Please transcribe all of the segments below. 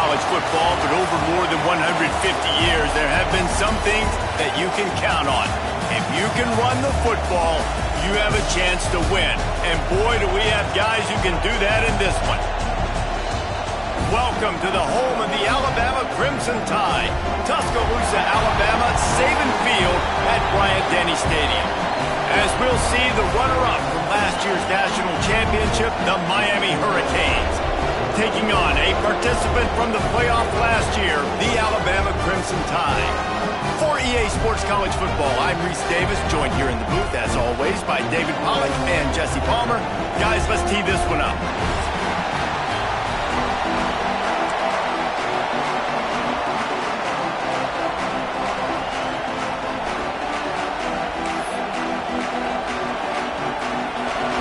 college football, but over more than 150 years, there have been some things that you can count on. If you can run the football, you have a chance to win. And boy, do we have guys who can do that in this one. Welcome to the home of the Alabama Crimson Tide, Tuscaloosa, Alabama, Saban Field at Bryant-Denny Stadium. As we'll see the runner-up from last year's national championship, the Miami Hurricanes, taking on a participant from the playoff last year, the Alabama Crimson Tide. For EA Sports College Football, I'm Reese Davis, joined here in the booth, as always, by David Pollack and Jesse Palmer. Guys, let's tee this one up.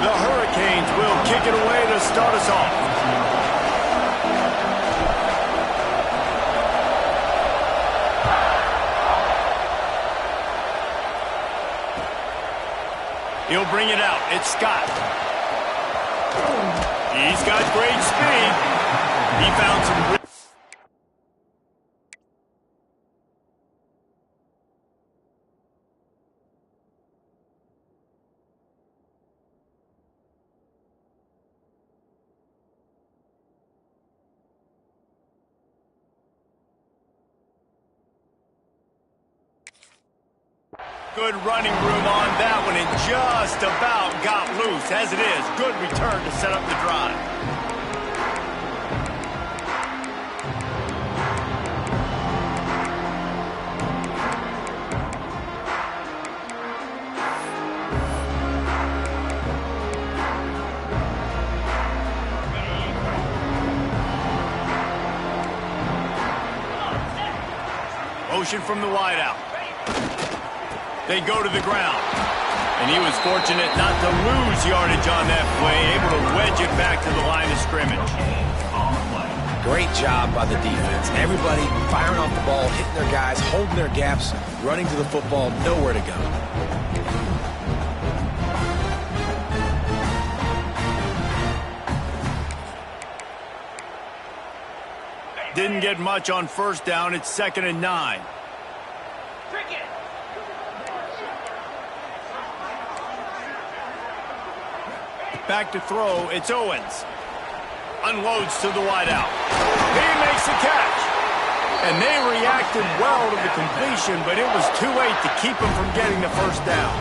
The Hurricanes will kick it away to start us off. He'll bring it out. It's Scott. He's got great speed. He found some... Good running room on that one, and just about got loose. As it is, good return to set up the drive. Motion from the wideout. They go to the ground. And he was fortunate not to lose yardage on that play, able to wedge it back to the line of scrimmage. Great job by the defense. Everybody firing off the ball, hitting their guys, holding their gaps, running to the football, nowhere to go. Didn't get much on first down. It's 2nd and 9. Back to throw, it's Owens. Unloads to the wideout. He makes the catch. And they reacted well to the completion, but it was too late to keep him from getting the first down.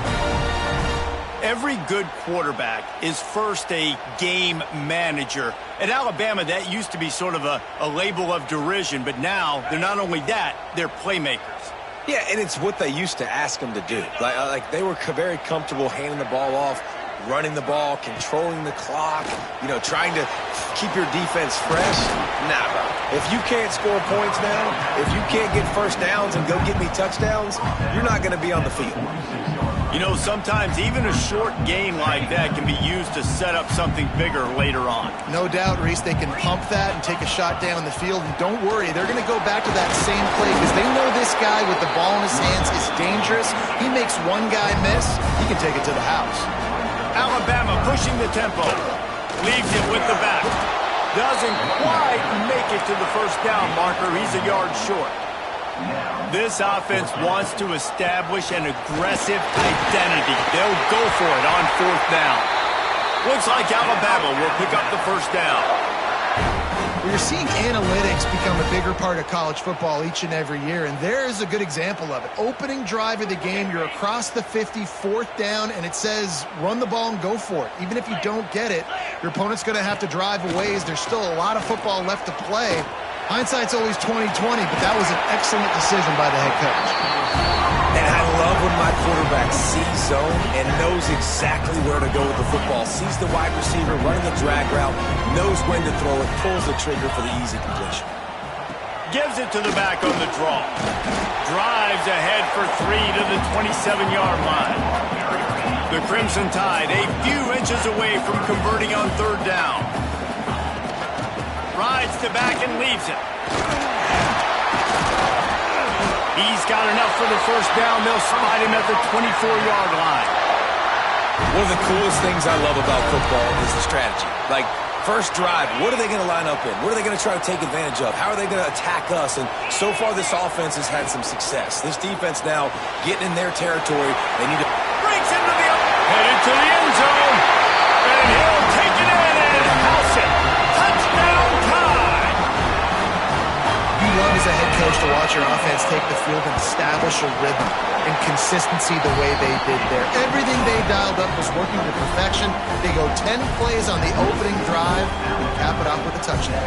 Every good quarterback is first a game manager. At Alabama, that used to be sort of a label of derision, but now they're not only that, they're playmakers. Yeah, and it's what they used to ask them to do. Like they were very comfortable handing the ball off, running the ball, controlling the clock, trying to keep your defense fresh. Nah, bro. If you can't score points now, if you can't get first downs and go get me touchdowns, you're not going to be on the field. Sometimes even a short game like that can be used to set up something bigger later on. No doubt, Reese, they can pump that and take a shot down the field. And don't worry, they're going to go back to that same play because they know this guy with the ball in his hands is dangerous. He makes one guy miss, he can take it to the house. Alabama pushing the tempo. Leaves it with the back. Doesn't quite make it to the first down marker. He's a yard short. This offense wants to establish an aggressive identity. They'll go for it on 4th down. Looks like Alabama will pick up the first down. Well, you're seeing analytics become a bigger part of college football each and every year, and there's a good example of it. Opening drive of the game, you're across the 50, 4th down, and it says run the ball and go for it. Even if you don't get it, your opponent's going to have to drive a ways. There's still a lot of football left to play. Hindsight's always 20/20, but that was an excellent decision by the head coach. And I love when my quarterback sees zone and knows exactly where to go with the football. Sees the wide receiver running the drag route, knows when to throw it, pulls the trigger for the easy completion. Gives it to the back on the draw. Drives ahead for 3 to the 27-yard line. The Crimson Tide a few inches away from converting on 3rd down. Rides to back and leaves it. He's got enough for the first down. They'll spot him at the 24-yard line. One of the coolest things I love about football is the strategy. Like, First drive, what are they going to line up in? What are they going to try to take advantage of? How are they going to attack us? And so far, this offense has had some success. This defense now getting in their territory. They need to... Breaks into the... Headed to the end zone. And he'll take it in and house it. Touchdown time. You love as a head coach to watch your offense take the field and establish a rhythm and consistency the way they did there. Everything they dialed up was working to perfection. They go 10 plays on the opening drive and cap it off with a touchdown.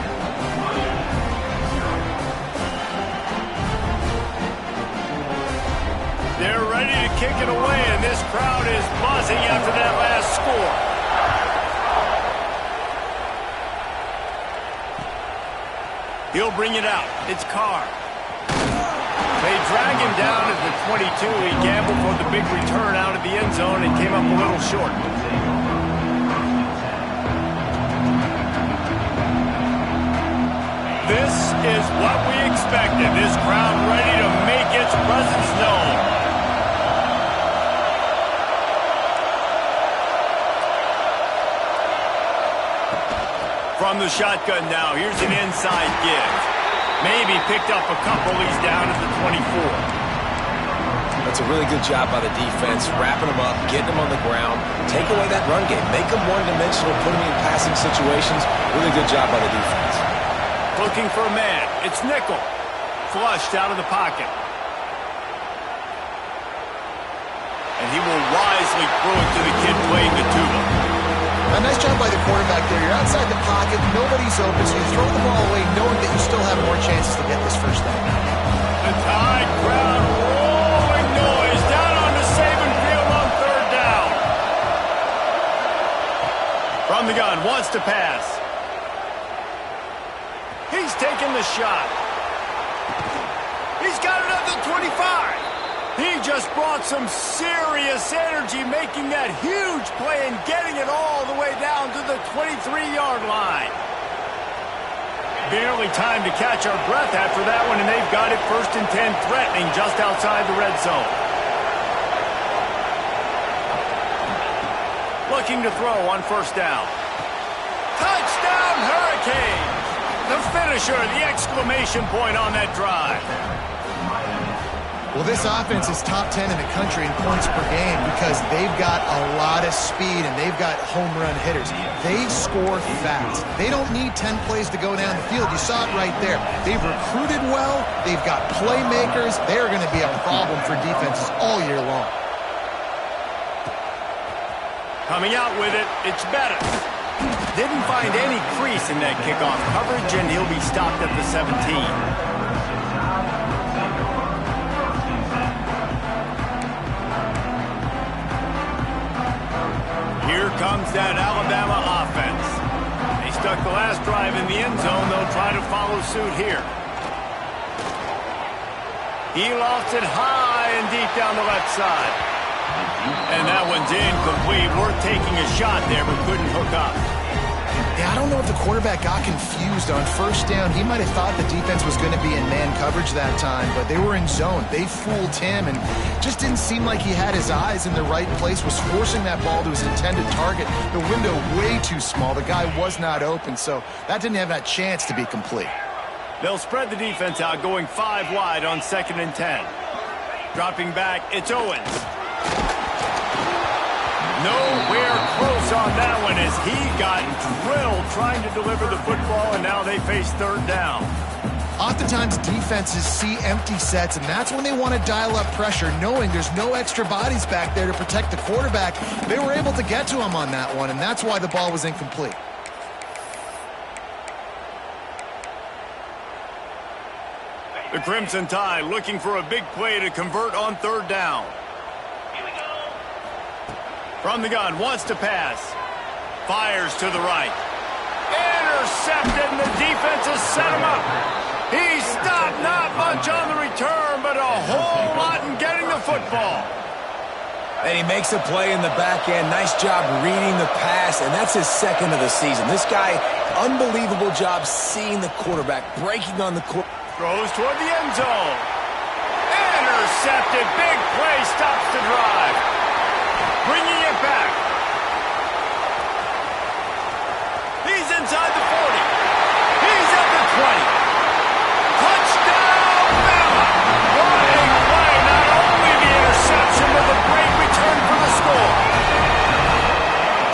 They're ready to kick it away, and this crowd is buzzing after that last score. He'll bring it out. It's Carr. They drag him down at the 22. He gambled for the big return out of the end zone and came up a little short. This is what we expected. This crowd ready to make its presence known. From the shotgun now, here's an inside give. Maybe picked up a couple. He's down at the 24. That's a really good job by the defense, wrapping them up, getting them on the ground, take away that run game, make them one-dimensional, put them in passing situations. Really good job by the defense. Looking for a man. It's nickel. Flushed out of the pocket. And he will wisely throw it to the kid playing the tuba. A nice job by the quarterback there. You're outside the pocket, nobody's open, so you throw the ball away knowing that you still have more chances to get this first down. The Tide crowd rolling noise down on the Saban field on third down. From the gun, wants to pass. He's taking the shot. He's got it at the 25. He just brought some serious energy, making that huge play and getting it all the way down to the 23-yard line. Barely time to catch our breath after that one, and they've got it 1st and 10, threatening just outside the red zone. Looking to throw on 1st down. Touchdown, Hurricanes! The finisher, the exclamation point on that drive. Well, this offense is top 10 in the country in points per game because they've got a lot of speed and they've got home run hitters. They score fast. They don't need 10 plays to go down the field. You saw it right there. They've recruited well. They've got playmakers. They're going to be a problem for defenses all year long. Coming out with it, it's Bettis. Didn't find any crease in that kickoff coverage, and he'll be stopped at the 17. Here comes that Alabama offense. They stuck the last drive in the end zone. They'll try to follow suit here. He lost it high and deep down the left side. And that one's incomplete. Worth taking a shot there, but couldn't hook up. Yeah, I don't know if the quarterback got confused on 1st down. He might have thought the defense was going to be in man coverage that time, but they were in zone. They fooled him and just didn't seem like he had his eyes in the right place, was forcing that ball to his intended target. The window way too small. The guy was not open, so that didn't have that chance to be complete. They'll spread the defense out, going 5 wide on 2nd and 10. Dropping back, it's Owens. Nowhere close on that one as he got drilled trying to deliver the football, and now they face 3rd down. Oftentimes defenses see empty sets, and that's when they want to dial up pressure, knowing there's no extra bodies back there to protect the quarterback. They were able to get to him on that one, and that's why the ball was incomplete. The Crimson Tide looking for a big play to convert on 3rd down. From the gun, wants to pass. Fires to the right. Intercepted, and the defense has set him up. He stopped, not much on the return, but a whole lot in getting the football. And he makes a play in the back end. Nice job reading the pass, and that's his 2nd of the season. This guy, unbelievable job seeing the quarterback, breaking on the court. Throws toward the end zone. Intercepted, big play, stops the drive. Bringing it back. He's in inside the 40. He's at the 20. Touchdown, Bama! What a play! Not only the interception, but the great return for the score.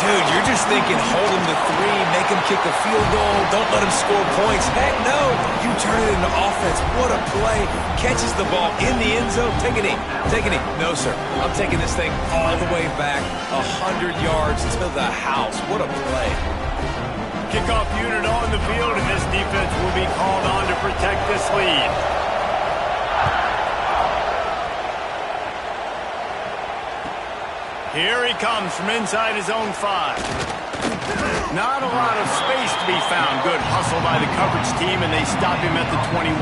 Dude, you're just thinking, hold him to 3, make him kick a field goal, don't let him score points. Heck no, you turn it into offense. What a play. Catches the ball in the end zone. Take a knee. Take a knee. No, sir. I'm taking this thing all the way back 100 yards to the house. What a play. Kickoff unit on the field, and this defense will be called on to protect this lead. Here he comes from inside his own 5. Not a lot of space to be found. Good hustle by the coverage team, and they stop him at the 21.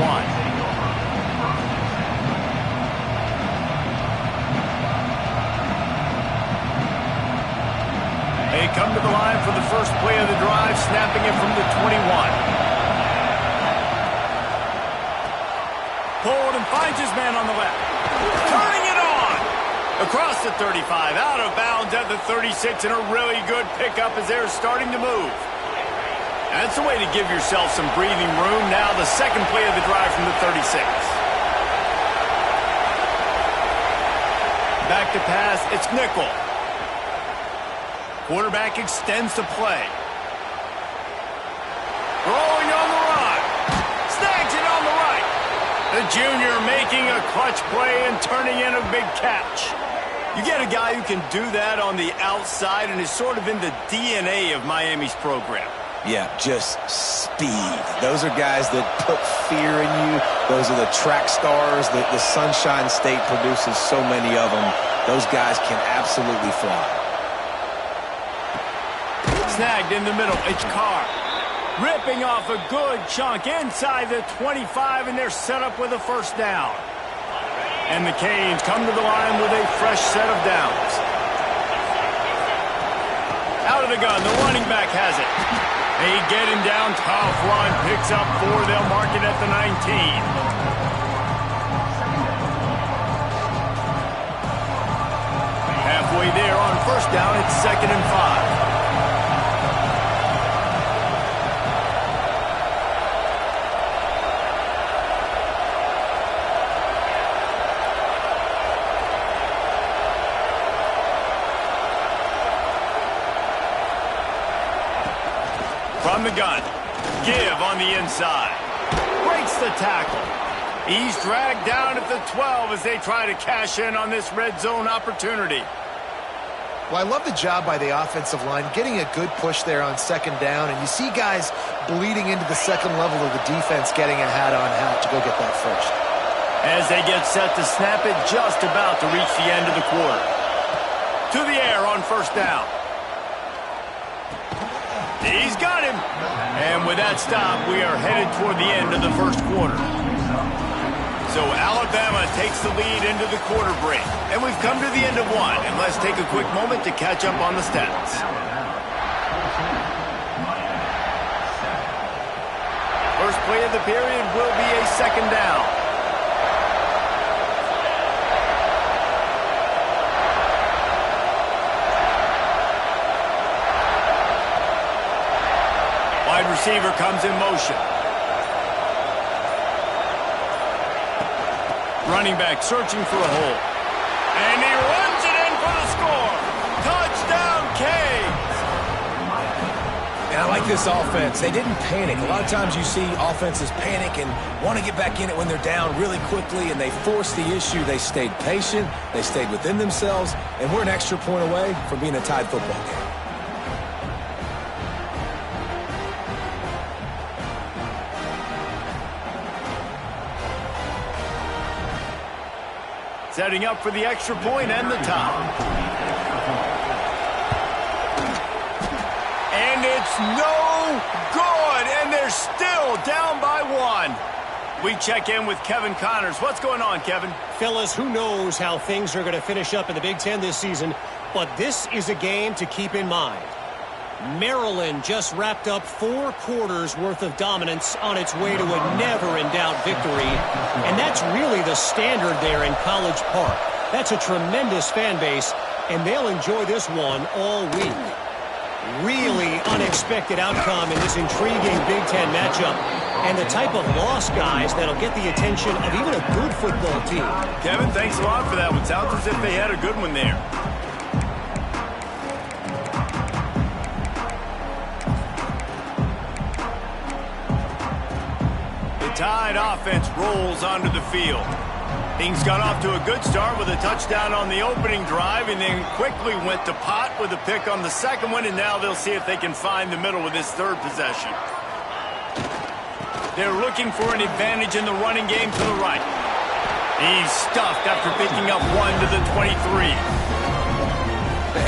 They come to the line for the first play of the drive, snapping it from the 21. Pulled and finds his man on the left. Turning it on! Across the 35, out of bounds at the 36, and a really good pickup as they're starting to move. That's a way to give yourself some breathing room. Now the second play of the drive from the 36. Back to pass, it's nickel. Quarterback extends the play. Rolling on the run. Snags it on the right. The junior making a clutch play and turning in a big catch. You get a guy who can do that on the outside and is sort of in the DNA of Miami's program. Yeah, just speed. Those are guys that put fear in you. Those are the track stars that the Sunshine State produces so many of them. Those guys can absolutely fly. Snagged in the middle, it's Carr. Ripping off a good chunk inside the 25, and they're set up with a first down. And the Canes come to the line with a fresh set of downs. Out of the gun, the running back has it. They get him down, tough run, picks up 4, they'll mark it at the 19. Halfway there on first down, it's 2nd and 5. From the gun, give on the inside. Breaks the tackle. He's dragged down at the 12 as they try to cash in on this red zone opportunity. Well, I love the job by the offensive line, getting a good push there on 2nd down, and you see guys bleeding into the second level of the defense getting a hat-on-hat to go get that first. As they get set to snap it, just about to reach the end of the quarter. To the air on first down. He's got him. And with that stop, we are headed toward the end of the first quarter. So Alabama takes the lead into the quarter break. And we've come to the end of one. And let's take a quick moment to catch up on the stats. First play of the period will be a 2nd down. Wide receiver comes in motion. Running back searching for a hole. And he runs it in for the score. Touchdown, Canes. And I like this offense. They didn't panic. A lot of times you see offenses panic and want to get back in it when they're down really quickly, and they force the issue. They stayed patient. They stayed within themselves, and we're an extra point away from being a tied football game. Setting up for the extra point and the tie. And it's no good, and they're still down by 1. We check in with Kevin Connors. What's going on, Kevin? Fellas, who knows how things are going to finish up in the Big Ten this season, but this is a game to keep in mind. Maryland just wrapped up 4 quarters worth of dominance on its way to a never-in-doubt victory, and that's really the standard there in College Park. That's a tremendous fan base, and they'll enjoy this one all week. Really unexpected outcome in this intriguing Big Ten matchup. And the type of loss, guys, that'll get the attention of even a good football team. Kevin, thanks a lot for that one. Sounds as if they had a good one there. The Tide offense rolls onto the field. Things got off to a good start with a touchdown on the opening drive and then quickly went to pot with a pick on the second one, and now they'll see if they can find the middle with this third possession. They're looking for an advantage in the running game to the right. He's stuffed after picking up 1 to the 23.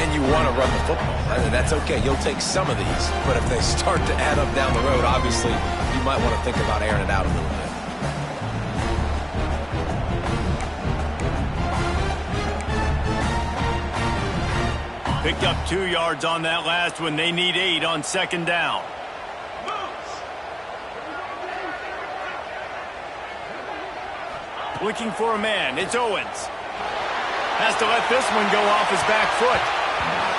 And you want to run the football. That's okay. You'll take some of these. But if they start to add up down the road, obviously, you might want to think about airing it out a little bit. Picked up 2 yards on that last one. They need 8 on second down. Looking for a man. It's Owens. Has to let this one go off his back foot.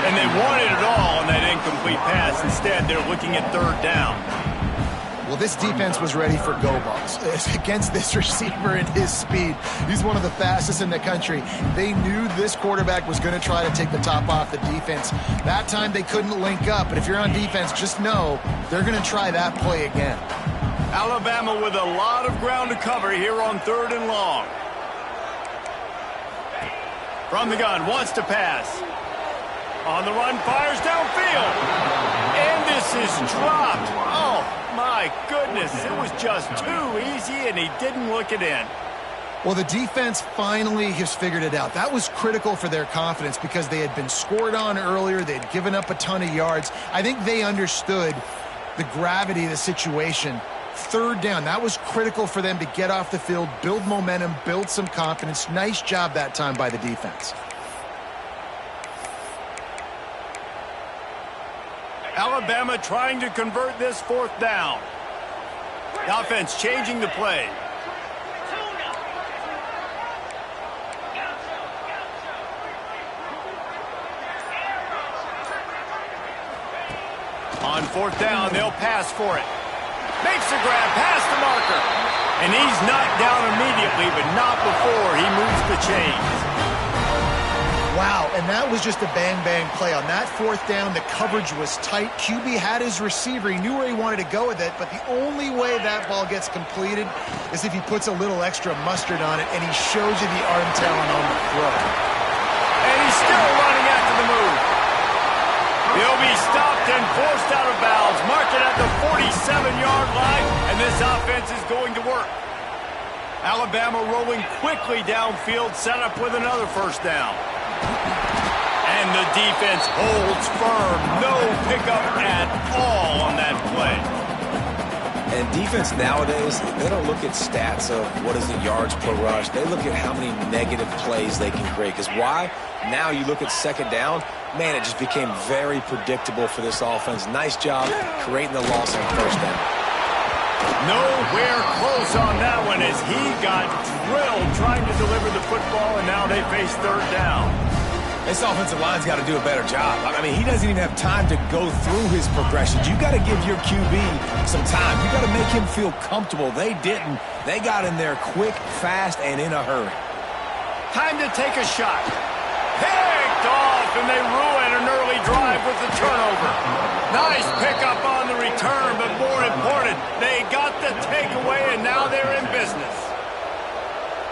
And they wanted it all on that incomplete pass. Instead, they're looking at third down. Well, this defense was ready for go balls against this receiver and his speed. He's one of the fastest in the country. They knew this quarterback was going to try to take the top off the defense. That time they couldn't link up, but if you're on defense, just know they're going to try that play again. Alabama with a lot of ground to cover here on third and long. From the gun, wants to pass. On the run, fires downfield. And this is dropped. Oh, my goodness. It was just too easy, and he didn't look it in. Well, the defense finally has figured it out. That was critical for their confidence because they had been scored on earlier. They had given up a ton of yards. I think they understood the gravity of the situation. Third down, that was critical for them to get off the field, build momentum, build some confidence. Nice job that time by the defense. Alabama trying to convert this fourth down. The offense changing the play. On fourth down, they'll pass for it. Makes the grab past the marker. And he's knocked down immediately, but not before he moves the chains. Wow, and that was just a bang-bang play. On that fourth down, the coverage was tight. QB had his receiver. He knew where he wanted to go with it, but the only way that ball gets completed is if he puts a little extra mustard on it, and he shows you the arm talent on the throw. And he's still running after the move. He'll be stopped and forced out of bounds. Marked it at the 47-yard line, and this offense is going to work. Alabama rolling quickly downfield, set up with another first down. And the defense holds firm. No pickup at all on that play. And defense nowadays, they don't look at stats of what is the yards per rush. They look at how many negative plays they can create. Because why? Now you look at second down, man, it just became very predictable for this offense. Nice job creating the loss on first down. Nowhere close on that one as he got drilled trying to deliver the football, and now they face third down. This offensive line's got to do a better job. I mean, he doesn't even have time to go through his progressions. You got to give your QB some time. You got to make him feel comfortable. They didn't. They got in there quick, fast, and in a hurry. Time to take a shot. Picked off, and they ruin an early drive with the turnover. Nice pickup on the return, but more important, they got the takeaway, and now they're in business.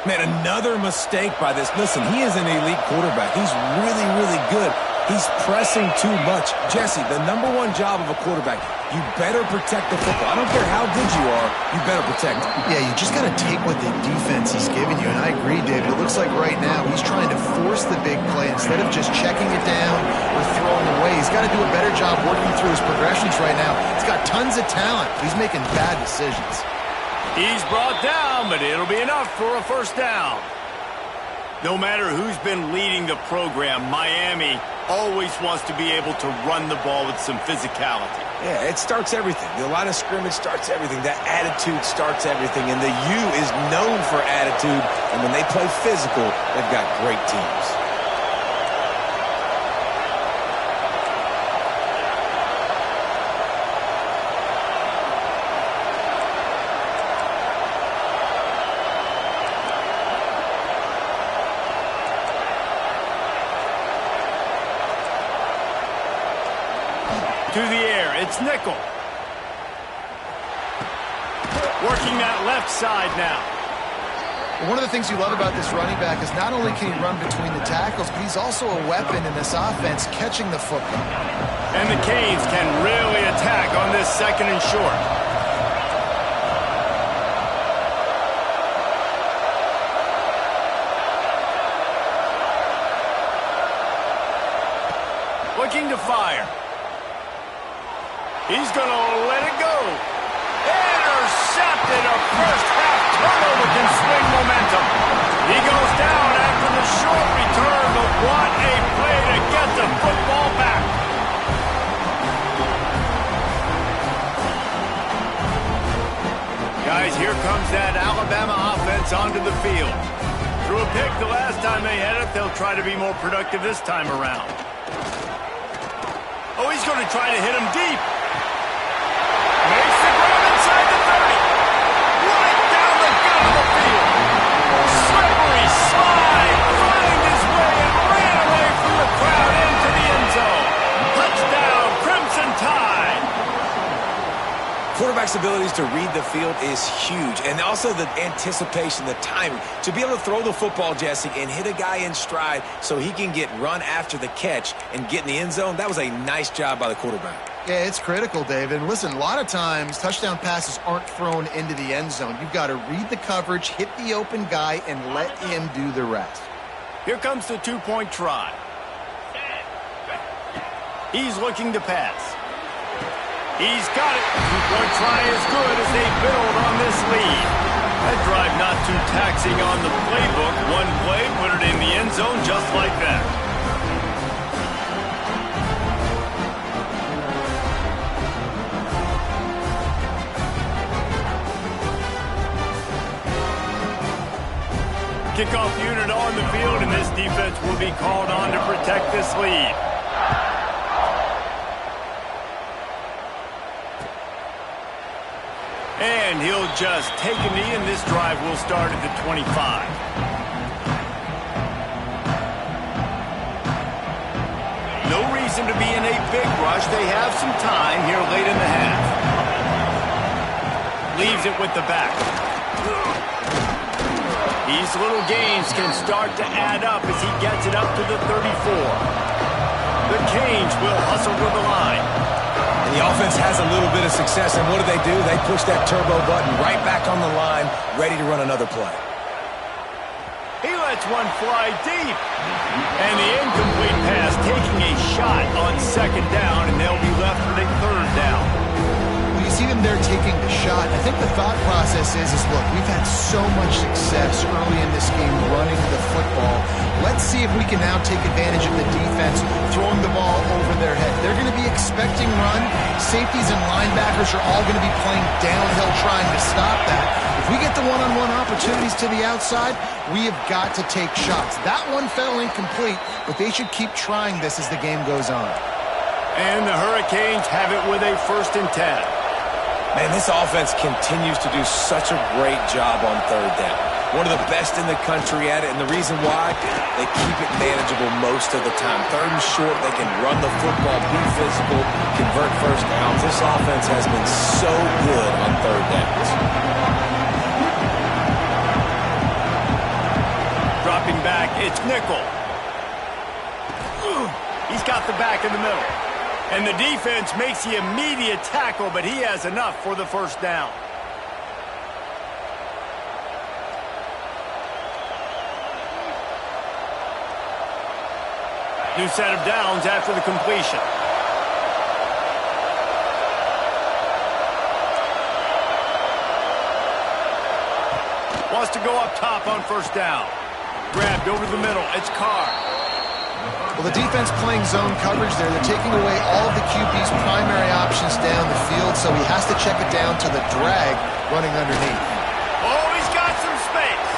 Man, another mistake by this. Listen, he is an elite quarterback. He's really, really good. He's pressing too much. Jesse, the number one job of a quarterback, you better protect the football. I don't care how good you are, you better protect it. Yeah, you just got to take what the defense is giving you, and I agree, David. It looks like right now he's trying to force the big play instead of just checking it down or throwing away. He's got to do a better job working through his progressions right now. He's got tons of talent. He's making bad decisions. He's brought down, but it'll be enough for a first down. No matter who's been leading the program, Miami always wants to be able to run the ball with some physicality. Yeah, it starts everything. The line of scrimmage starts everything. That attitude starts everything. And the U is known for attitude. And when they play physical, they've got great teams. to the air. It's nickel. Working that left side now. One of the things you love about this running back is not only can he run between the tackles, but he's also a weapon in this offense catching the football. And the Canes can really attack on this second and short. Looking to fire. He's going to let it go. Intercepted. A first-half turnover can swing momentum. He goes down after the short return, but what a play to get the football back. Guys, here comes that Alabama offense onto the field. Threw a pick the last time they had it. They'll try to be more productive this time around. Oh, he's going to try to hit him deep. Makes the grab inside the 30. Right down the gut of the field. Slippery slide. Find his way and ran away from the crowd into the end zone. Touchdown, Crimson Tide. Quarterback's abilities to read the field is huge, and also the anticipation, the timing. To be able to throw the football, Jesse, and hit a guy in stride so he can get run after the catch and get in the end zone, that was a nice job by the quarterback. Yeah, it's critical, David. And listen, a lot of times touchdown passes aren't thrown into the end zone. You've got to read the coverage, hit the open guy, and let him do the rest. Here comes the two-point try. He's looking to pass. He's got it. Two-point try is good as they build on this lead. That drive not too taxing on the playbook. One play, put it in the end zone just like that. Kickoff unit on the field, and this defense will be called on to protect this lead. And he'll just take a knee, and this drive will start at the 25. No reason to be in a big rush. They have some time here late in the half. Leaves it with the back. These little gains can start to add up as he gets it up to the 34. The Canes will hustle to the line. And the offense has a little bit of success, and what do? They push that turbo button right back on the line, ready to run another play. He lets one fly deep. And the incomplete pass taking a shot on second down, and they'll be left with a third down. Well, you see them there taking the shot. I think the thought process is look, we've had so much success early in this game running the football. Let's see if we can now take advantage of the defense throwing the ball over their head. They're going to be expecting run. Safeties and linebackers are all going to be playing downhill trying to stop that. If we get the one-on-one opportunities to the outside, we have got to take shots. That one fell incomplete, but they should keep trying this as the game goes on. And the Hurricanes have it with a 1st and 10. Man, this offense continues to do such a great job on third down. One of the best in the country at it, and the reason why, they keep it manageable most of the time. Third and short, they can run the football, be physical, convert first downs. This offense has been so good on third downs. Dropping back, it's nickel. He's got the back in the middle. And the defense makes the immediate tackle, but he has enough for the first down. New set of downs after the completion. Wants to go up top on first down. Grabbed over the middle. It's Carr. Well, the defense playing zone coverage there. They're taking away all of the QB's primary options down the field, so he has to check it down to the drag running underneath. Oh, he's got some space.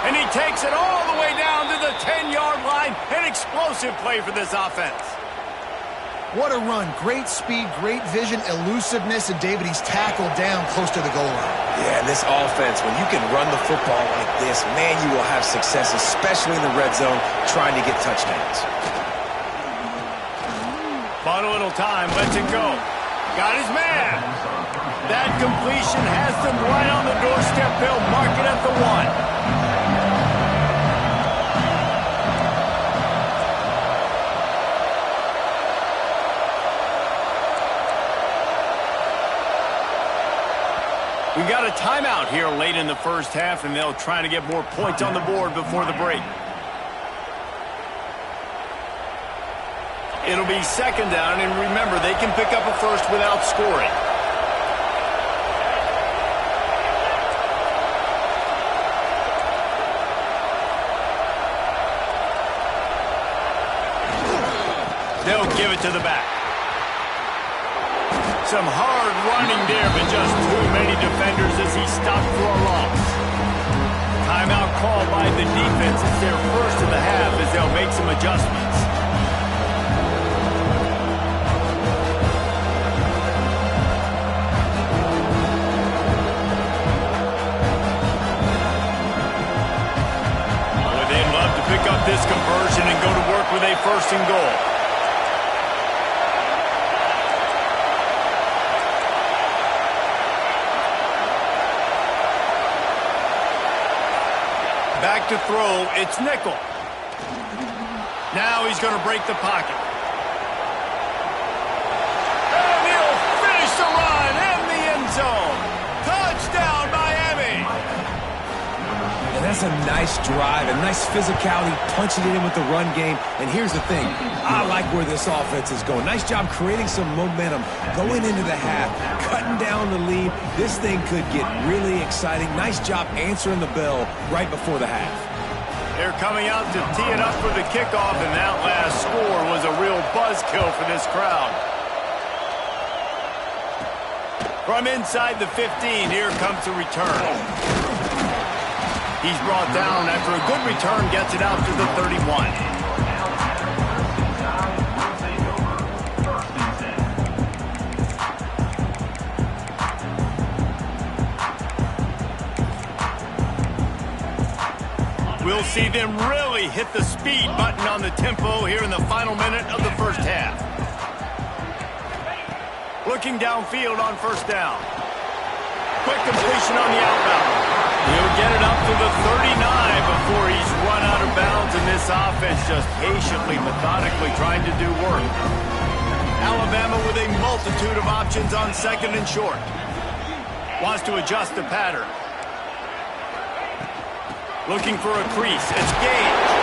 And he takes it all the way down to the 10-yard line. An explosive play for this offense. What a run. Great speed, great vision, elusiveness, and David, he's tackled down close to the goal line. Yeah, and this offense, when you can run the football like this, man, you will have success, especially in the red zone, trying to get touchdowns. Bought a little time, lets it go. Got his man. That completion has them right on the doorstep. They'll mark it at the 1. We got a timeout here late in the first half, and they'll try to get more points on the board before the break. It'll be second down, and remember, they can pick up a first without scoring. They'll give it to the back. Some hard running there, but just too many defenders as he stopped for a loss. Timeout called by the defense. It's their first of the half as they'll make some adjustments. Well, they'd love to pick up this conversion and go to work with a first and goal. Back to throw, it's nickel. Now he's going to break the pocket. And he'll finish the run in the end zone. Touchdown, Miami. And that's a nice drive, a nice physicality, punching it in with the run game. And here's the thing, I like where this offense is going. Nice job creating some momentum, going into the half, cutting down the lead. This thing could get really exciting. Nice job answering the bell right before the half. They're coming out to tee it up for the kickoff, and that last score was a real buzzkill for this crowd. From inside the 15, here comes the return. He's brought down after a good return, gets it out to the 31. We'll see them really hit the speed button on the tempo here in the final minute of the first half. Looking downfield on first down. Quick completion on the outbound. He'll get it up to the 39 before he's run out of bounds, and this offense just patiently, methodically trying to do work. Alabama with a multitude of options on second and short. Wants to adjust the pattern. Looking for a crease. It's Gage.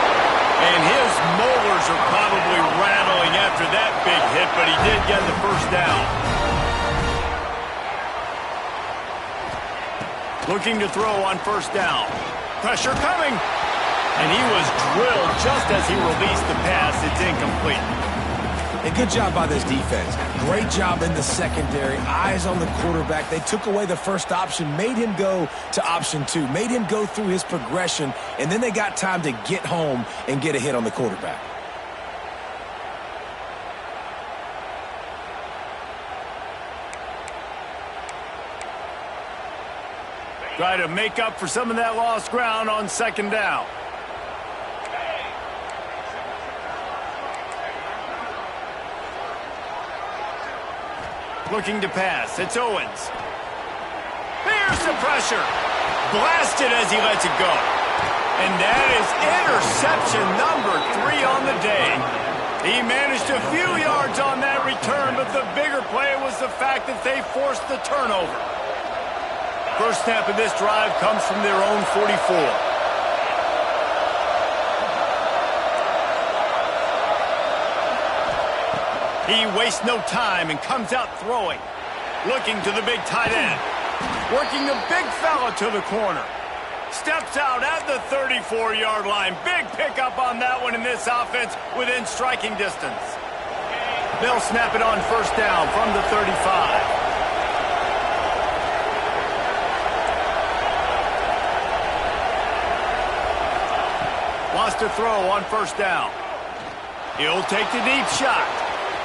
And his molars are probably rattling after that big hit, but he did get the first down. Looking to throw on first down. Pressure coming. And he was drilled just as he released the pass. It's incomplete. A good job by this defense. Great job in the secondary. Eyes on the quarterback. They took away the first option, made him go to option 2, made him go through his progression, and then they got time to get home and get a hit on the quarterback. Try to make up for some of that lost ground on second down. Looking to pass. It's Owens. There's the pressure. Blasted as he lets it go. And that is interception number 3 on the day. He managed a few yards on that return, but the bigger play was the fact that they forced the turnover. First snap of this drive comes from their own 44. He wastes no time and comes out throwing. Looking to the big tight end. Working the big fella to the corner. Steps out at the 34-yard line. Big pickup on that one in this offense within striking distance. They'll snap it on first down from the 35. Wants to throw on first down. He'll take the deep shot.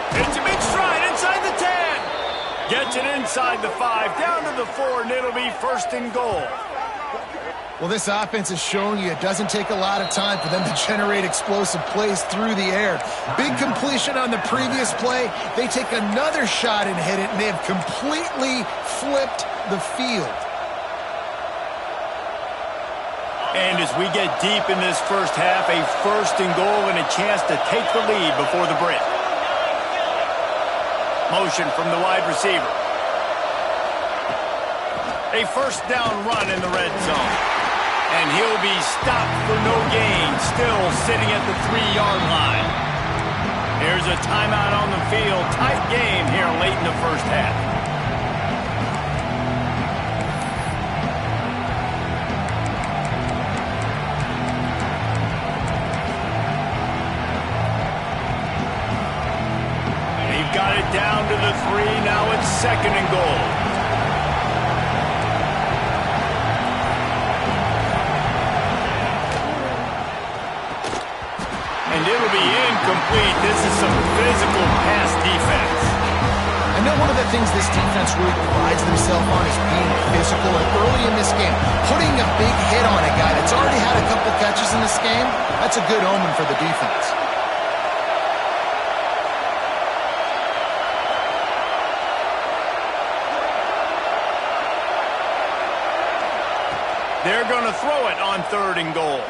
It's a big stride inside the 10. Gets it inside the 5, down to the 4, and it'll be first and goal. Well, this offense is showing you it doesn't take a lot of time for them to generate explosive plays through the air. Big completion on the previous play. They take another shot and hit it, and they have completely flipped the field. And as we get deep in this first half, a first and goal and a chance to take the lead before the break. Motion from the wide receiver. A first down run in the red zone. And he'll be stopped for no gain, still sitting at the 3-yard line. Here's a timeout on the field. Tight game here late in the first half. They've got it down to the 3. Now it's second and goal. And it'll be incomplete. This is some physical pass defense. I know one of the things this defense really prides themselves on is being physical. And early in this game, putting a big hit on a guy that's already had a couple catches in this game, that's a good omen for the defense. They're going to throw it on third and goal.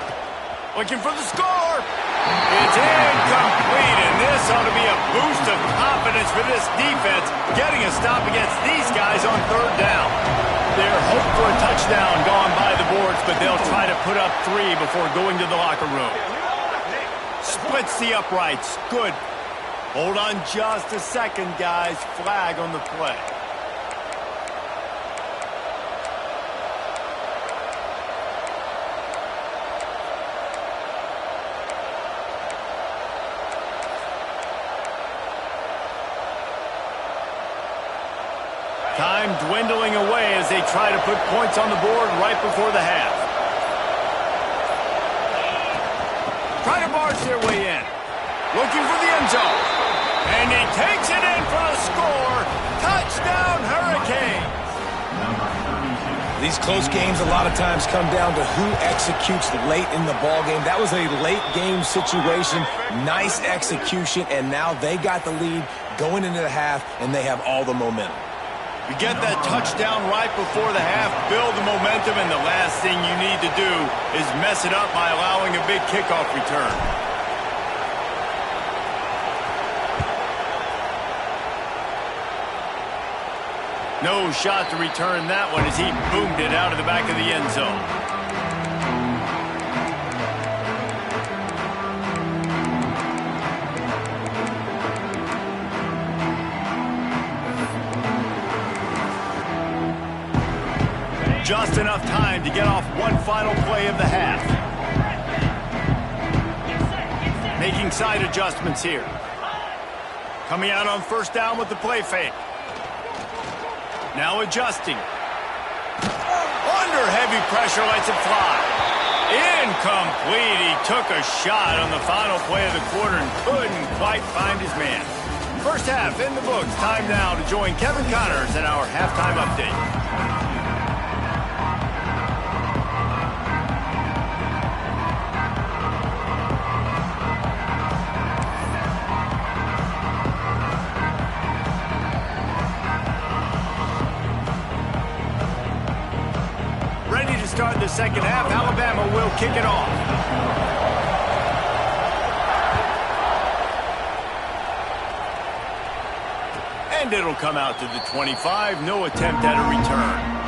Looking for the score. It's incomplete, and this ought to be a boost of confidence for this defense, getting a stop against these guys on third down. Their hope for a touchdown gone by the boards, but they'll try to put up 3 before going to the locker room. Splits the uprights. Good. Hold on just a second, guys. Flag on the play. Time dwindling away as they try to put points on the board right before the half. Trying to barge their way in. Looking for the end zone. And he takes it in for the score. Touchdown, Hurricanes. These close games a lot of times come down to who executes late in the ball game. That was a late game situation. Nice execution, and now they got the lead going into the half, and they have all the momentum. You get that touchdown right before the half, build the momentum, and the last thing you need to do is mess it up by allowing a big kickoff return. No shot to return that one as he boomed it out of the back of the end zone. Just enough time to get off one final play of the half. Making side adjustments here. Coming out on first down with the play fake. Now adjusting. Under heavy pressure, lets it fly. Incomplete. He took a shot on the final play of the quarter and couldn't quite find his man. First half in the books. Time now to join Kevin Connors in our halftime update. Start the second half. Alabama will kick it off. And it'll come out to the 25. No attempt at a return.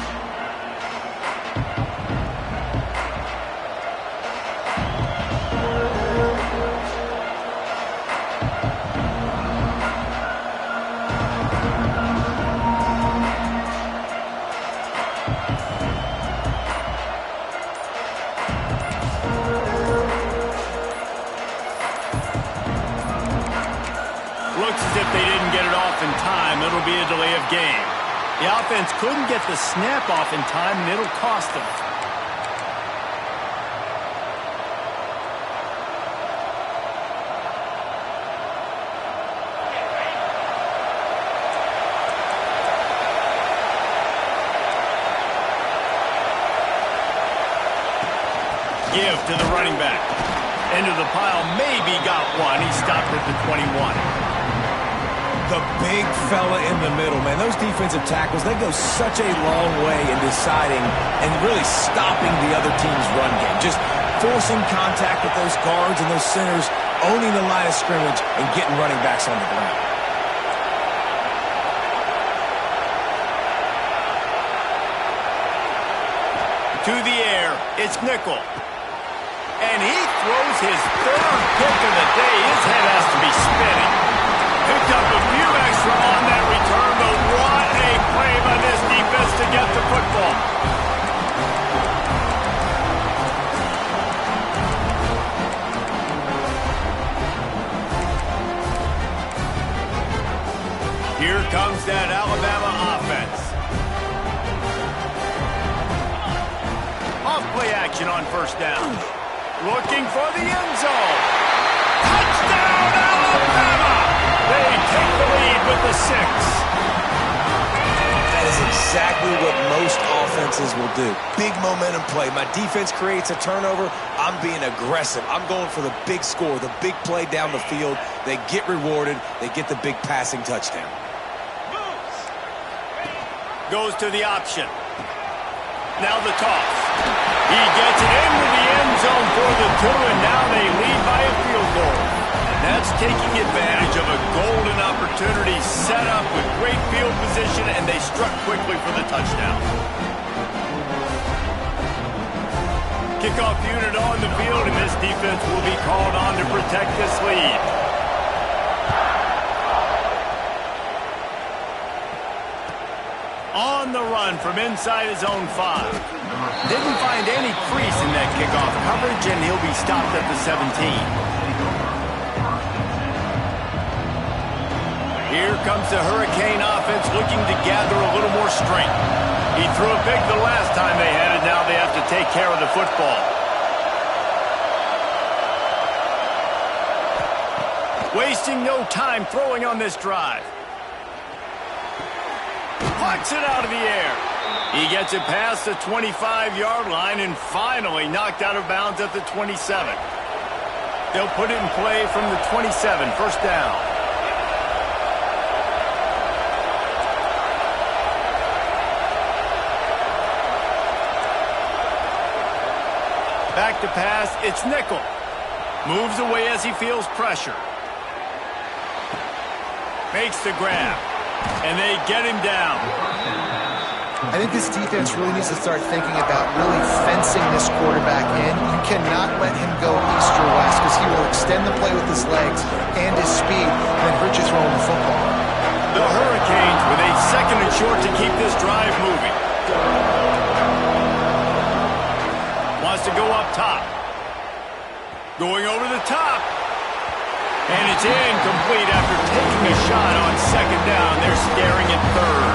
It'll be a delay of game. The offense couldn't get the snap off in time, and it'll cost them. give to the running back. Into the pile, maybe got one. He stopped at the 21. The big fella in the middle, man. Those defensive tackles, they go such a long way in deciding and really stopping the other team's run game. Just forcing contact with those guards and those centers, owning the line of scrimmage, and getting running backs on the ground. To the air, it's Nickel. And he throws his third pick of the day. His head has to be spinning. Picked up a few extra on that return, but what a play by this defense to get the football. Here comes that Alabama offense. Off play action on first down. Looking for the end zone. Touchdown, Alabama! They take the lead with the 6. That is exactly what most offenses will do. Big momentum play. My defense creates a turnover. I'm being aggressive. I'm going for the big score, the big play down the field. They get rewarded. They get the big passing touchdown. Goes to the option. Now the toss. He gets it into the end zone for the 2, and now they lead by a field goal. That's taking advantage of a golden opportunity set up with great field position, and they struck quickly for the touchdown. Kickoff unit on the field, and this defense will be called on to protect this lead. On the run from inside his own 5. Didn't find any crease in that kickoff coverage, and he'll be stopped at the 17. Here comes the Hurricane offense looking to gather a little more strength. He threw it big the last time they had it. Now they have to take care of the football. Wasting no time throwing on this drive. Plucks it out of the air. He gets it past the 25-yard line and finally knocked out of bounds at the 27. They'll put it in play from the 27, first down. Back to pass, it's Nickel. Moves away as he feels pressure. Makes the grab. And they get him down. I think this defense really needs to start thinking about really fencing this quarterback in. You cannot let him go east or west because he will extend the play with his legs and his speed and then hurt you throwing the football. The Hurricanes with a second and short to keep this drive moving. Wants to go up top. Going over the top. And it's incomplete after taking a shot on second down. They're staring at third.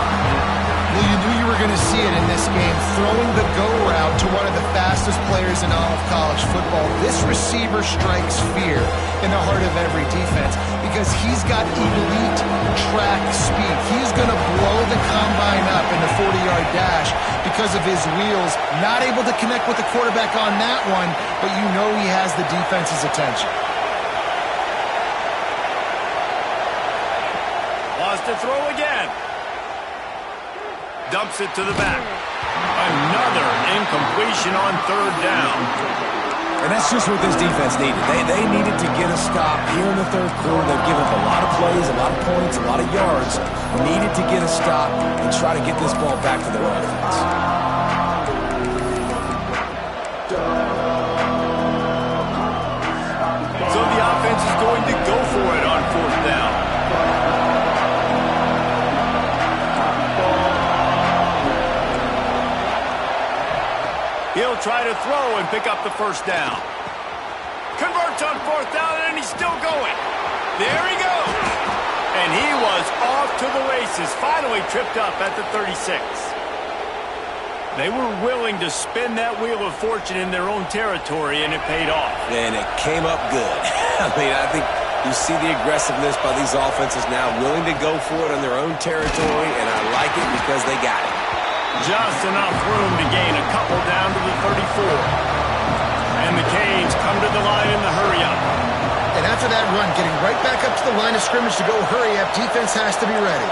Well, you knew you were going to see it in this game, throwing the go route to one of the fastest players in all of college football. This receiver strikes fear in the heart of every defense because he's got elite track speed. He's going to blow the combine up in the 40-yard dash because of his wheels. Not able to connect with the quarterback on that one, but you know he has the defense's attention. To throw again. Dumps it to the back. Another incompletion on third down. And that's just what this defense needed. They needed to get a stop here in the third quarter. They've given up a lot of plays, a lot of points, a lot of yards. Needed to get a stop and try to get this ball back to their offense. So the offense is going to go for it on fourth down. He'll try to throw and pick up the first down. Converts on fourth down, and he's still going. There he goes. And he was off to the races, finally tripped up at the 36. They were willing to spin that wheel of fortune in their own territory, and it paid off. And it came up good. I mean, I think you see the aggressiveness by these offenses now, willing to go for it on their own territory, and I like it because they got it. Just enough room to gain a couple down to the 34. And after that run, getting right back up to the line of scrimmage to go hurry up. Defense has to be ready.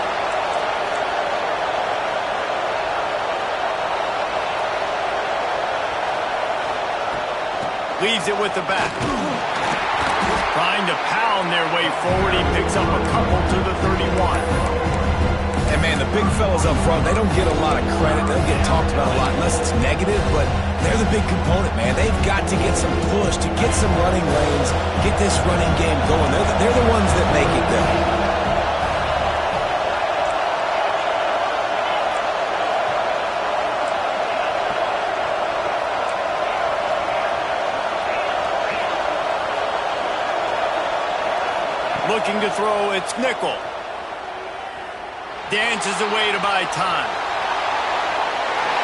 Leaves it with the back. Trying to pound their way forward. He picks up a couple to the 31. And, man, the big fellas up front, they don't get a lot of credit. They don't get talked about a lot unless it's negative, but they're the big component, man. They've got to get some push, to get some running lanes, get this running game going. They're the ones that make it go. Looking to throw, it's nickel. Dances away to buy time.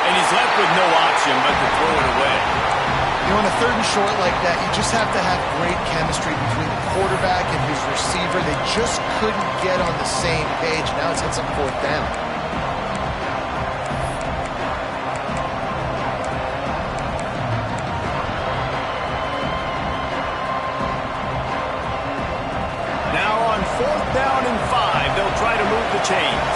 And he's left with no option but to throw it away. You know, on a 3rd and short like that, you just have to have great chemistry between the quarterback and his receiver. They just couldn't get on the same page. Now it's on 4th down. Down and 5. They'll try to move the chains.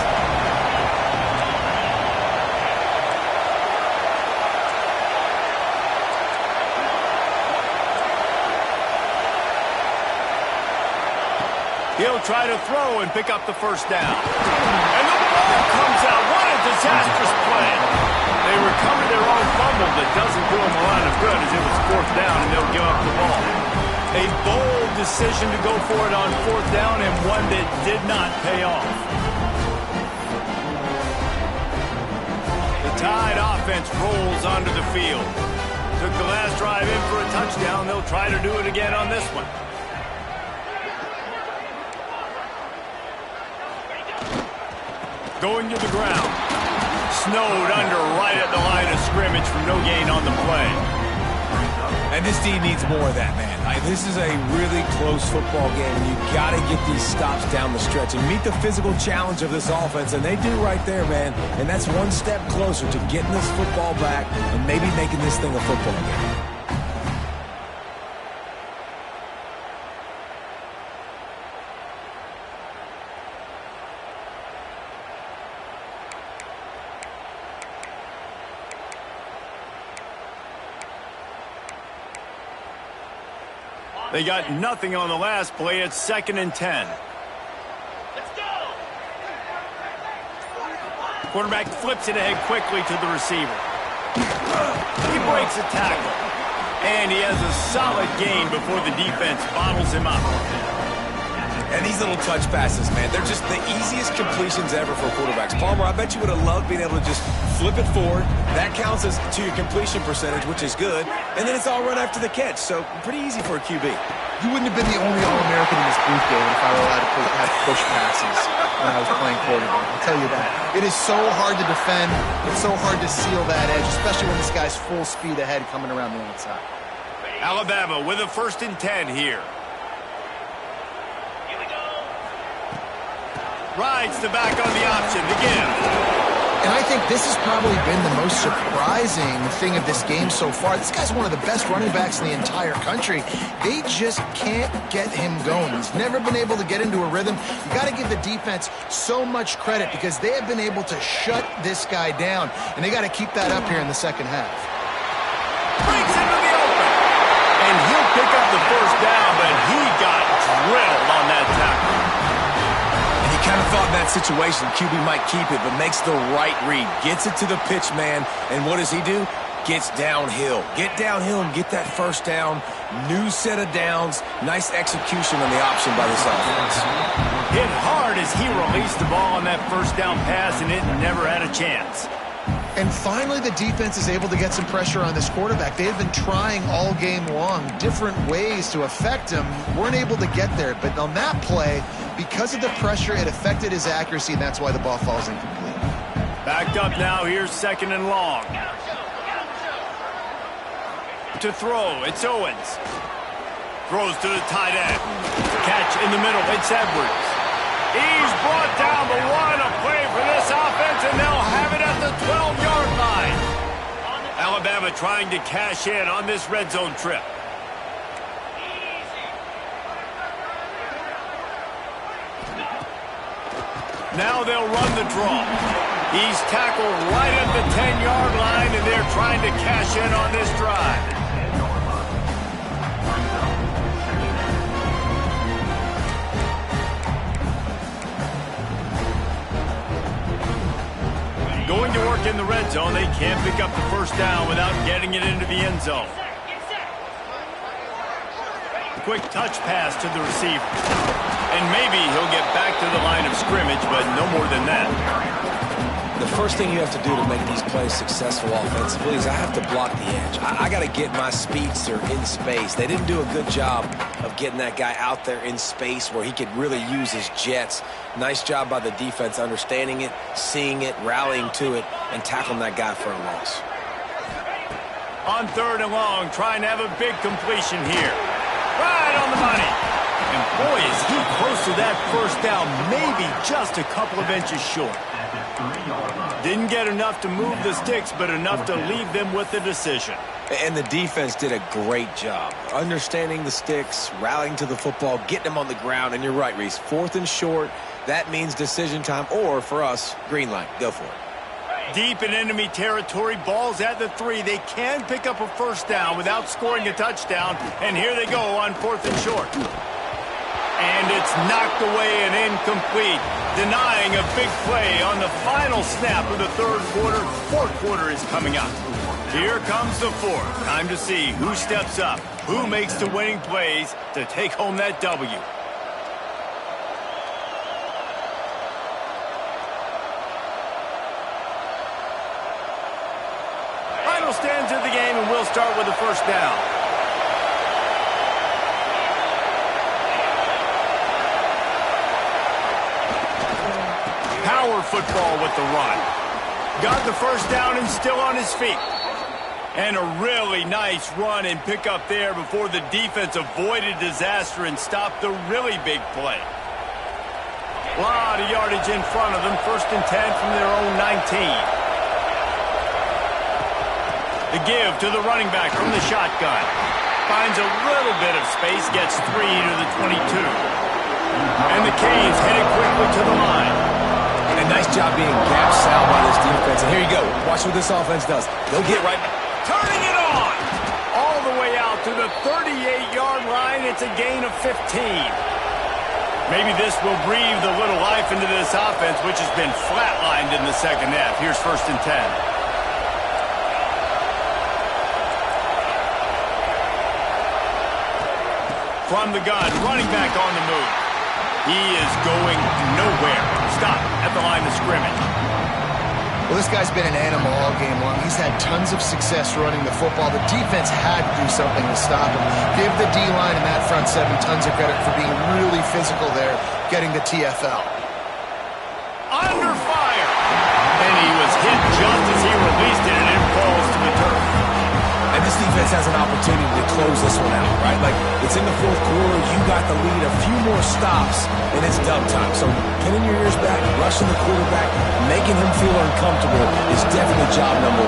He'll try to throw and pick up the 1st down. And the ball comes out. What a disastrous play. They recovered their own fumble, but doesn't do them a lot of good as it was 4th down and they'll give up the ball. A bold decision to go for it on 4th down and one that did not pay off. The Tide offense rolls onto the field. Took the last drive in for a touchdown. They'll try to do it again on this one. Going to the ground. Snowed under right at the line of scrimmage for no gain on the play. And this team needs more of that, man. This is a really close football game, and you've got to get these stops down the stretch and meet the physical challenge of this offense, and they do right there, man. And that's one step closer to getting this football back and maybe making this thing a football game. They got nothing on the last play. It's 2nd and 10. Let's go. Quarterback flips it ahead quickly to the receiver. He breaks a tackle. And he has a solid gain before the defense bottles him up. And these little touch passes, man, they're just the easiest completions ever for quarterbacks. Palmer, I bet you would have loved being able to just flip it forward. That counts as to your completion percentage, which is good. And then it's all run after the catch, so pretty easy for a QB. You wouldn't have been the only All-American in this booth game if I were allowed to have push passes when I was playing quarterback. I'll tell you that. It is so hard to defend. It's so hard to seal that edge, especially when this guy's full speed ahead coming around the outside. Alabama with a 1st and 10 here. Rides the back on the option to give. And I think this has probably been the most surprising thing of this game so far. This guy's one of the best running backs in the entire country. They just can't get him going. He's never been able to get into a rhythm. You got to give the defense so much credit because they have been able to shut this guy down. And they got to keep that up here in the 2nd half. Breaks into the open. And he'll pick up the 1st down, but he got drilled on that tackle. Kind of thought in that situation QB might keep it, but makes the right read. Gets it to the pitch man, and what does he do? Gets downhill. Get downhill and get that 1st down. New set of downs. Nice execution on the option by this offense. Hit hard as he released the ball on that 1st down pass, and it never had a chance. And finally, the defense is able to get some pressure on this quarterback. They have been trying all game long different ways to affect him. Weren't able to get there. But on that play, because of the pressure, it affected his accuracy, and that's why the ball falls incomplete. Backed up now. Here's 2nd and long. To throw, it's Owens. Throws to the tight end. Catch in the middle, it's Edwards. He's brought down, but what a play for this offense, and they'll have it at the 12-yard line. Alabama trying to cash in on this red zone trip. Now they'll run the draw. He's tackled right at the 10-yard line, and they're trying to cash in on this drive. Going to work in the red zone. They can't pick up the first down without getting it into the end zone. Quick touch pass to the receiver. And maybe he'll get back to the line of scrimmage, but no more than that. The first thing you have to do to make these plays successful offensively is I have to block the edge. I got to get my speedster in space. They didn't do a good job of getting that guy out there in space where he could really use his jets. Nice job by the defense understanding it, seeing it, rallying to it, and tackling that guy for a loss. On 3rd and long, trying to have a big completion here. Right on the money. And boy, is he close to that first down, maybe just a couple of inches short. Didn't get enough to move the sticks, but enough to leave them with the decision. And the defense did a great job understanding the sticks, rallying to the football, getting them on the ground. And you're right, Reese, 4th and short, that means decision time, or for us, green light. Go for it. Deep in enemy territory, ball's at the 3. They can pick up a first down without scoring a touchdown. And here they go on 4th and short. And it's knocked away and incomplete, denying a big play on the final snap of the 3rd quarter. 4th quarter is coming up. Here comes the 4th. Time to see who steps up, who makes the winning plays to take home that W. Final stands of the game, and we'll start with the first down. Power football with the run. Got the first down and still on his feet. And a really nice run and pick up there before the defense avoided disaster and stopped the really big play. A lot of yardage in front of them. 1st and 10 from their own 19. The give to the running back from the shotgun. Finds a little bit of space, gets 3 to the 22. And the Canes headed quickly to the line. And a nice job being gap sound by this defense. And here you go. Watch what this offense does. They'll get right. Turning it on. All the way out to the 38-yard line. It's a gain of 15. Maybe this will breathe a little life into this offense, which has been flatlined in the second half. Here's 1st and 10. From the gun, running back on the move. He is going nowhere. Stop at the line of scrimmage. Well, this guy's been an animal all game long. He's had tons of success running the football. The defense had to do something to stop him. Give the D-line and that front 7 tons of credit for being really physical there, getting the TFL. Under fire. And he was hit just as he released it, and it falls to the turf. And this defense has an opportunity to close this one out, right? Like, it's in the 4th quarter, you got the lead, a few more stops, and it's dub time. So pinning your ears back, rushing the quarterback, making him feel uncomfortable is definitely job number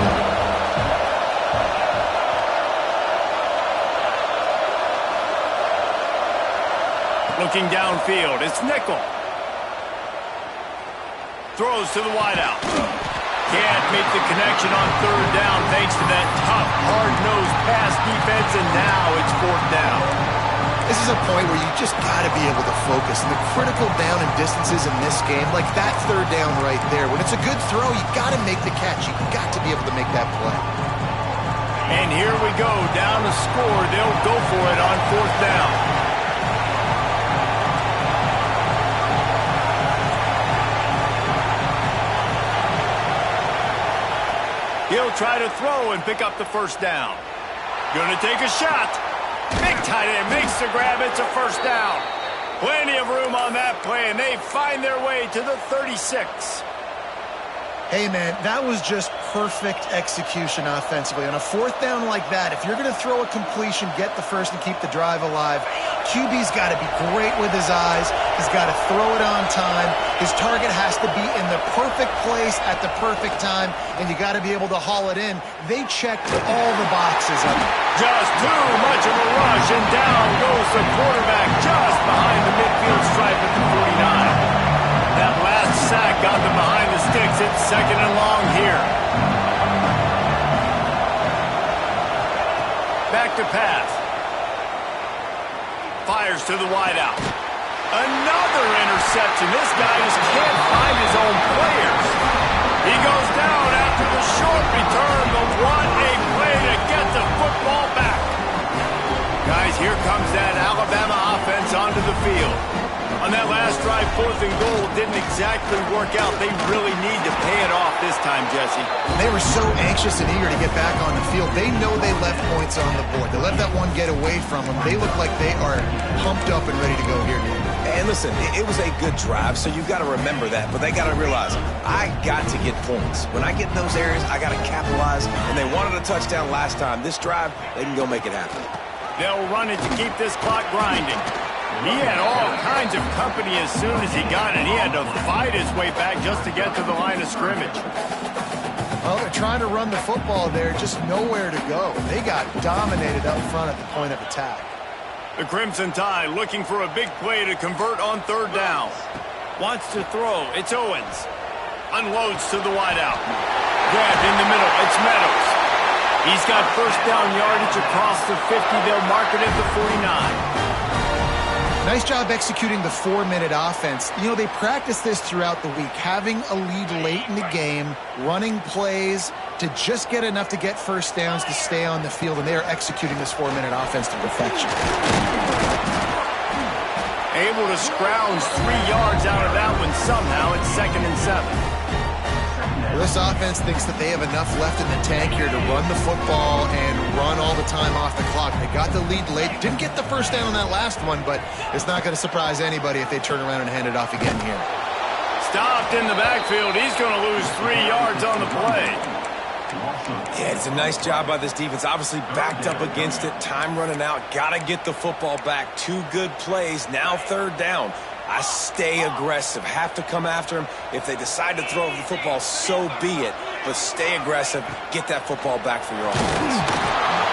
1. Looking downfield, it's nickel. Throws to the wideout. Can't make the connection on 3rd down thanks to that tough, hard-nosed pass defense, and now it's 4th down. This is a point where you just got to be able to focus. And the critical down and distances in this game, like that 3rd down right there, when it's a good throw, you got to make the catch. You got to be able to make that play. And here we go, down to score. They'll go for it on 4th down. He'll try to throw and pick up the first down. Gonna take a shot. Big tight end makes the grab. It's a first down. Plenty of room on that play, and they find their way to the 36. Hey, man, that was just perfect execution offensively. On a 4th down like that, if you're going to throw a completion, get the first and keep the drive alive, QB's got to be great with his eyes. He's got to throw it on time. His target has to be in the perfect place at the perfect time, and you got to be able to haul it in. They checked all the boxes of it. Just too much of a rush, and down goes the quarterback just behind the midfield stripe at the 49. That last sack got them behind the sticks. It's second and long here. Back to pass. Fires to the wideout. Another interception. This guy just can't find his own players. He goes down after the short return, but what a play to get the football back. Guys, here comes that Alabama offense onto the field. On that last drive, 4th and goal didn't exactly work out. They really need to pay it off this time, Jesse. They were so anxious and eager to get back on the field. They know they left points on the board. They let that one get away from them. They look like they are pumped up and ready to go here, dude. And listen, it was a good drive, so you've got to remember that. But they got to realize, I got to get points. When I get in those areas, I got to capitalize. And they wanted a touchdown last time. This drive, they can go make it happen. They'll run it to keep this clock grinding. He had all kinds of company as soon as he got it. He had to fight his way back just to get to the line of scrimmage. Well, they're trying to run the football there, just nowhere to go. They got dominated up front at the point of attack. The Crimson Tide looking for a big play to convert on 3rd down. Wants to throw. It's Owens. Unloads to the wideout. Grabbed in the middle. It's Meadows. He's got 1st down yardage across the 50. They'll mark it at the 49. Nice job executing the 4-minute offense. You know, they practice this throughout the week, having a lead late in the game, running plays to just get enough to get 1st downs to stay on the field, and they are executing this 4-minute offense to perfection. Able to scrounge 3 yards out of that one somehow. It's 2nd and 7. Well, this offense thinks that they have enough left in the tank here to run the football and run all the time off the clock. They got the lead late. Didn't get the 1st down on that last one, but it's not going to surprise anybody if they turn around and hand it off again here. Stopped in the backfield. He's going to lose 3 yards on the play. Yeah, it's a nice job by this defense. Obviously backed up against it. Time running out. Got to get the football back. 2 good plays. Now 3rd down. I stay aggressive. Have to come after him. If they decide to throw the football, so be it. But stay aggressive. Get that football back for your offense.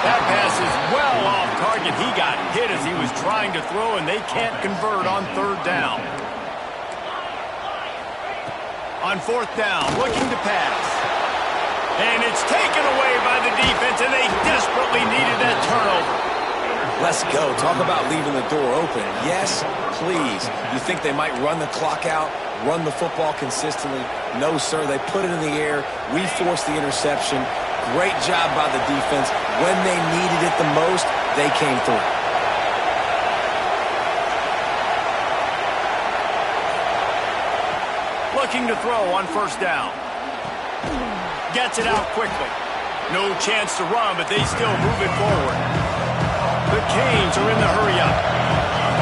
That pass is well off target. He got hit as he was trying to throw, and they can't convert on 3rd down. On 4th down, looking to pass. And it's taken away by the defense, and they desperately needed that turnover. Let's go. Talk about leaving the door open. Yes, please. You think they might run the clock out, run the football consistently? No, sir. They put it in the air. We forced the interception. Great job by the defense. When they needed it the most, they came through. Looking to throw on 1st down. Gets it out quickly. No chance to run, but they still move it forward. The Canes are in the hurry-up.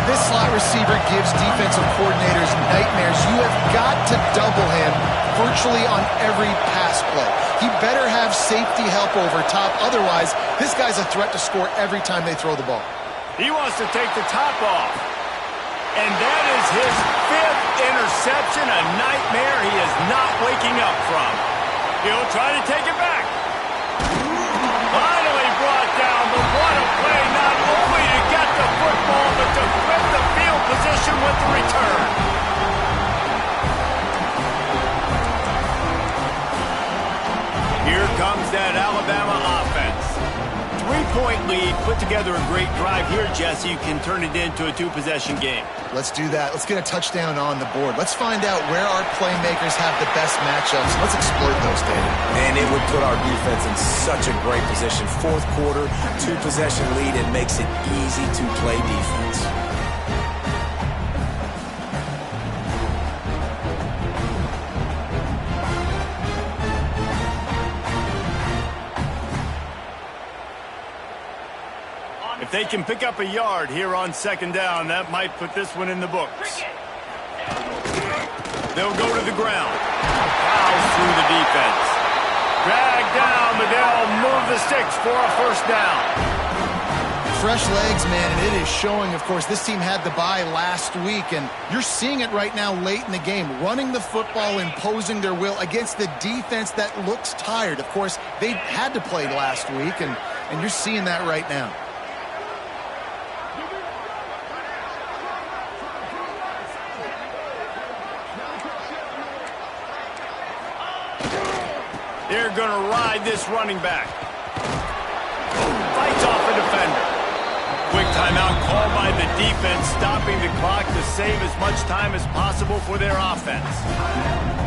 This slot receiver gives defensive coordinators nightmares. You have got to double him virtually on every pass play. He better have safety help over top. Otherwise, this guy's a threat to score every time they throw the ball. He wants to take the top off. And that is his 5th interception, a nightmare he is not waking up from. He'll try to take it back. Finally brought down, but what a play, not only to get the football, but to flip the field position with the return. Here comes that Alabama offense. 3-point lead, put together a great drive here, Jesse. You can turn it into a 2-possession game. Let's do that. Let's get a touchdown on the board. Let's find out where our playmakers have the best matchups. Let's exploit those, David. And it would put our defense in such a great position. 4th quarter, 2-possession lead. It makes it easy to play defense. If they can pick up a yard here on 2nd down, that might put this one in the books. They'll go to the ground. Plows through the defense. Dragged down, but they'll move the sticks for a 1st down. Fresh legs, man, and it is showing, of course. This team had the bye last week, and you're seeing it right now late in the game. Running the football, imposing their will against the defense that looks tired. Of course, they had to play last week, and you're seeing that right now. They're going to ride this running back. Fights off a defender. Quick timeout called by the defense, stopping the clock to save as much time as possible for their offense.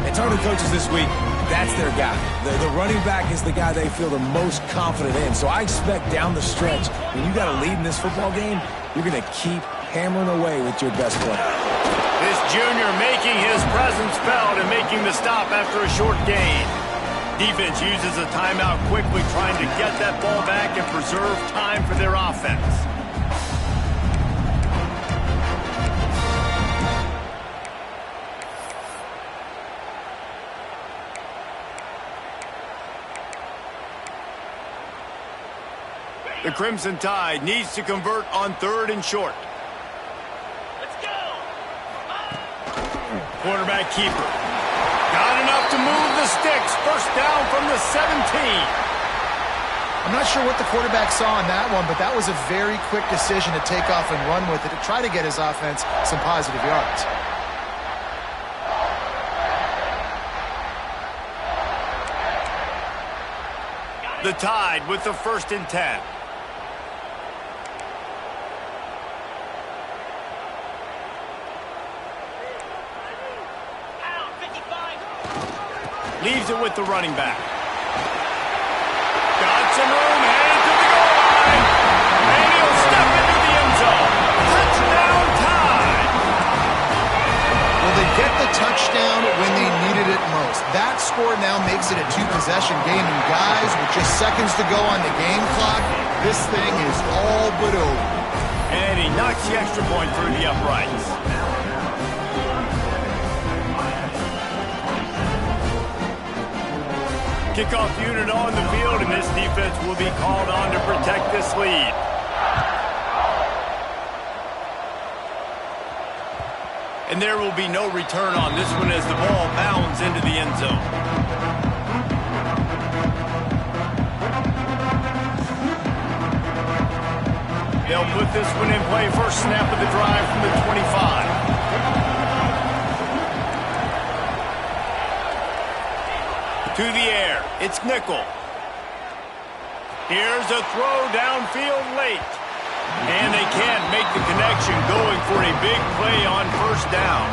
And talking to coaches this week, that's their guy. The running back is the guy they feel the most confident in. So I expect down the stretch, when you got a lead in this football game, you're going to keep hammering away with your best player. This junior making his presence felt and making the stop after a short gain. Defense uses a timeout quickly, trying to get that ball back and preserve time for their offense. The Crimson Tide needs to convert on 3rd and short. Let's go! Quarterback keeper. Got enough to move the sticks. First down from the 17. I'm not sure what the quarterback saw on that one, but that was a very quick decision to take off and run with it to try to get his offense some positive yards. The Tide with the 1st and 10. Leaves it with the running back. Got some room, headed to the goal line. And he'll step into the end zone. Touchdown Tide! Well, they get the touchdown when they needed it most. That score now makes it a 2-possession game. And guys, with just seconds to go on the game clock, this thing is all but over. And he knocks the extra point through the uprights. Kickoff unit on the field, and this defense will be called on to protect this lead. And there will be no return on this one as the ball bounds into the end zone. They'll put this one in play. First snap of the drive from the 25. To the air, it's nickel. Here's a throw downfield late. And they can't make the connection, going for a big play on first down.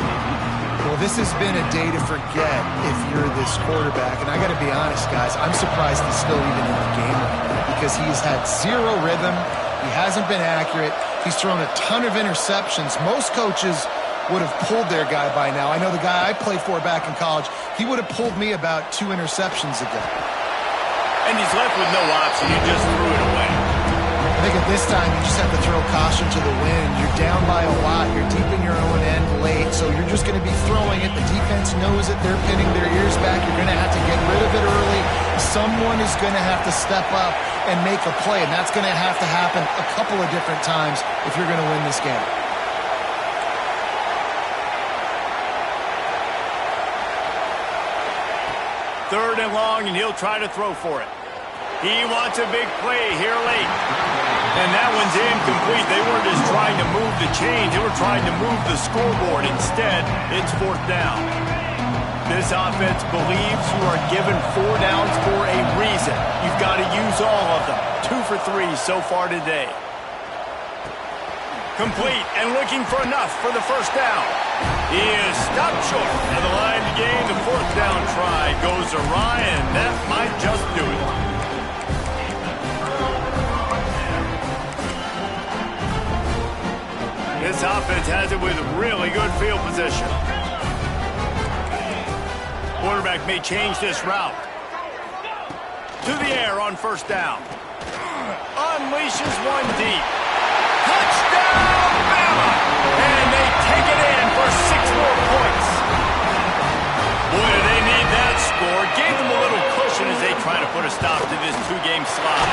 Well, this has been a day to forget if you're this quarterback. And I got to be honest, guys, I'm surprised he's still even in the game right now because he's had zero rhythm. He hasn't been accurate. He's thrown a ton of interceptions. Most coaches would have pulled their guy by now. I know the guy I played for back in college, he would have pulled me about 2 interceptions ago. And he's left with no option. You just threw it away. I think at this time, you just have to throw caution to the wind. You're down by a lot. You're deep in your own end late, so you're just going to be throwing it. The defense knows it. They're pinning their ears back. You're going to have to get rid of it early. Someone is going to have to step up and make a play, and that's going to happen a couple of different times if you're going to win this game. Third and long, and he'll try to throw for it. He wants a big play here late. And that one's incomplete. They weren't just trying to move the chains. They were trying to move the scoreboard. Instead, it's 4th down. This offense believes you are given 4 downs for a reason. You've got to use all of them. 2 for 3 so far today. Complete and looking for enough for the first down. He is stopped short at the line to gain. The 4th down try goes awry, and that might just do it. This offense has it with really good field position. Quarterback may change this route. To the air on first down. Unleashes one deep. Touchdown, Bama! And they take it in for 6 more points. Boy, do they need that score. Gave them a little cushion as they try to put a stop to this 2-game slide.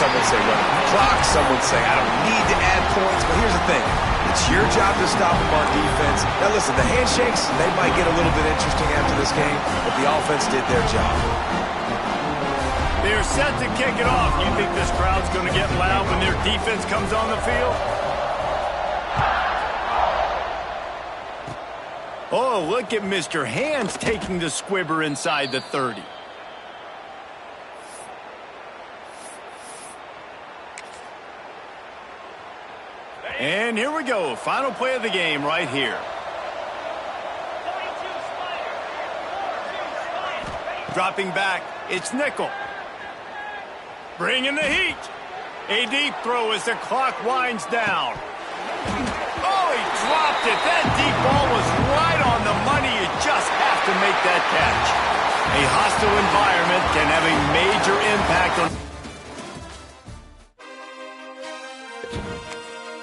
Some would say run the clock. Some would say I don't need to add points. But here's the thing. It's your job to stop them on defense. Now listen, the handshakes, they might get a little bit interesting after this game, but the offense did their job. They're set to kick it off. You think this crowd's going to get loud when their defense comes on the field? Oh, look at Mr. Hands taking the squibber inside the 30. And here we go. Final play of the game right here. Dropping back, it's nickel. Bringing the heat. A deep throw as the clock winds down. Oh, he dropped it. That deep ball was right on the money. You just have to make that catch. A hostile environment can have a major impact on...